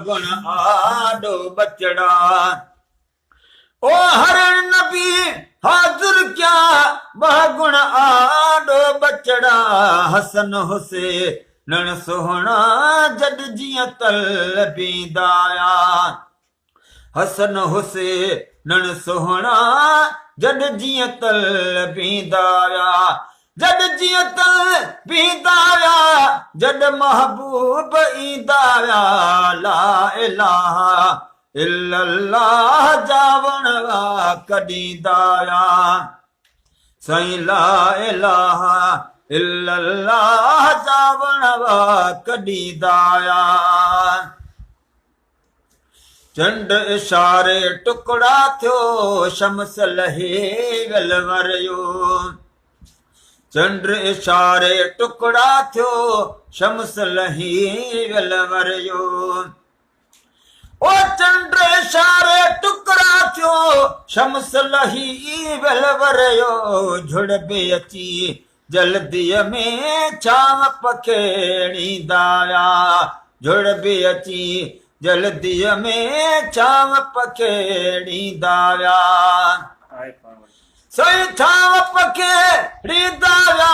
गुण आडो बचड़ा ओ हरण नबी हाजुर क्या बहुगुण आडो बचड़ा हसन हुसैन सोहना जद जिया तल बीदाया हसन हुसैन सोहना जद जिया तल बीदाया जद जिया तल बीदाया जद महबूब ईदाया ला इलाहा इल्लल्लाह जावण कदी दाया सही ला इलाहा इल्लल्लाह जावण कदी दाया चंड इशारे टुकड़ा थियो शम्स लहे गलवरियो चंड इशारे टुकड़ा थियो शम्स लही गलवरियो ओ चंड इशारे टुकड़ा थियो शम्स लही गलवरियो झुड़बे अची जल्दी में छाव पखेड़ी दाया झुड़बे अची जल्दी में छाव पखेड़ी दाया सही छाव पखेड़ी दाया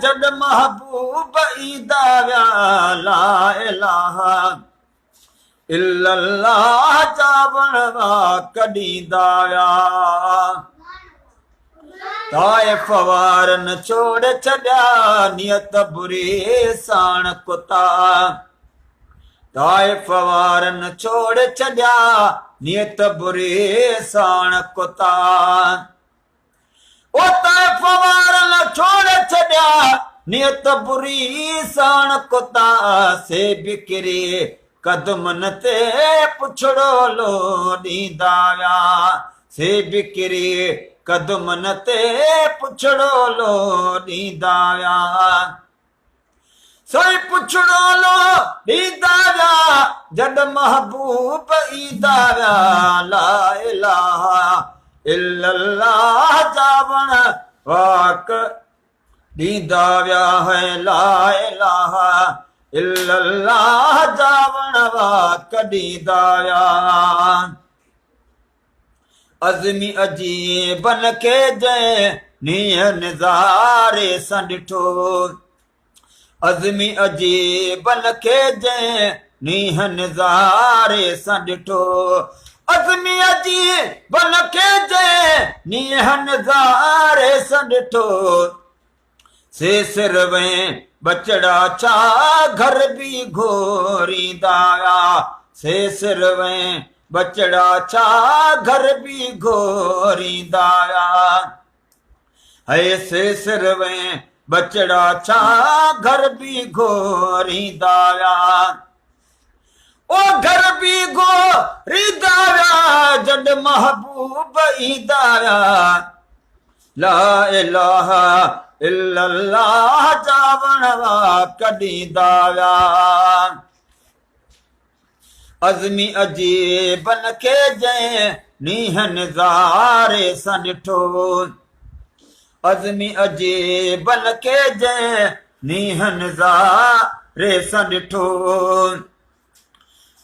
जद महबूब ईदाया ला इलाहा इल्लल्लाह जावण कदी दाया ताइफ वारन छोड़ छड्या नियत बुरी साण कुता ताइफ वारन छोड़ छड्या नियत बुरी साण कुता ओ ताइफ वारन छोड़ छड्या नियत बुरी साण कुता से बिकरी कदमन ते पुछड़ो लो दीदाया से बिकरी कदमन ते पुछड़ो लो दीदाया सोई पुछड़ो लो दीदाया जद महबूब ईदाया ला इलाहा इल्लल्लाह जावण वाक दीदाया है ला इलाहा इल्लल्लाह जावण वाक दीदाया अज़मी अजीबन के जय निय नज़ारे सां ॾिठो अज़मी अजीबन के जय नीह नज़ारे सां ॾिठो अज़मी अजीबन के जय नीह नज़ारे सां ॾिठो से सिरवे बचड़ा छा घर भी घोरी दाया से सिरवे बचड़ा छा घर भी घोरी दाया है से सिरवे बचड़ा छा घर भी घोरी दाया ओ घर भी घोरी दाया जद महबूब ईदाया ला इलाहा इल्लल्लाह जावण कदी दाया अज़मी अजीबन के जय नीह नज़ारे सां ॾिठो अज़मी अजीबन के जय नीह नज़ारे सां ॾिठो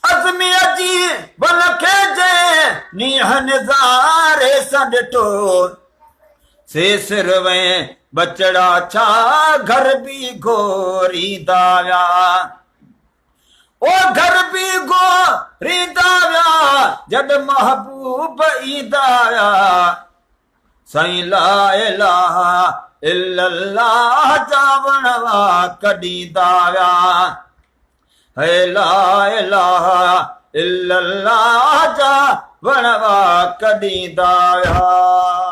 अज़मी अजीबन के जय नीह नज़ारे सां ॾिठो से सिरवे बचड़ा छा घर भी घोरी दाया ओ घर भी घोरी दाया जद महबूब ईदाया सही ला इलाहा इल्लल्लाह जावण कदी दाया है ला इलाहा इल्लल्लाह जावण कदी दाया।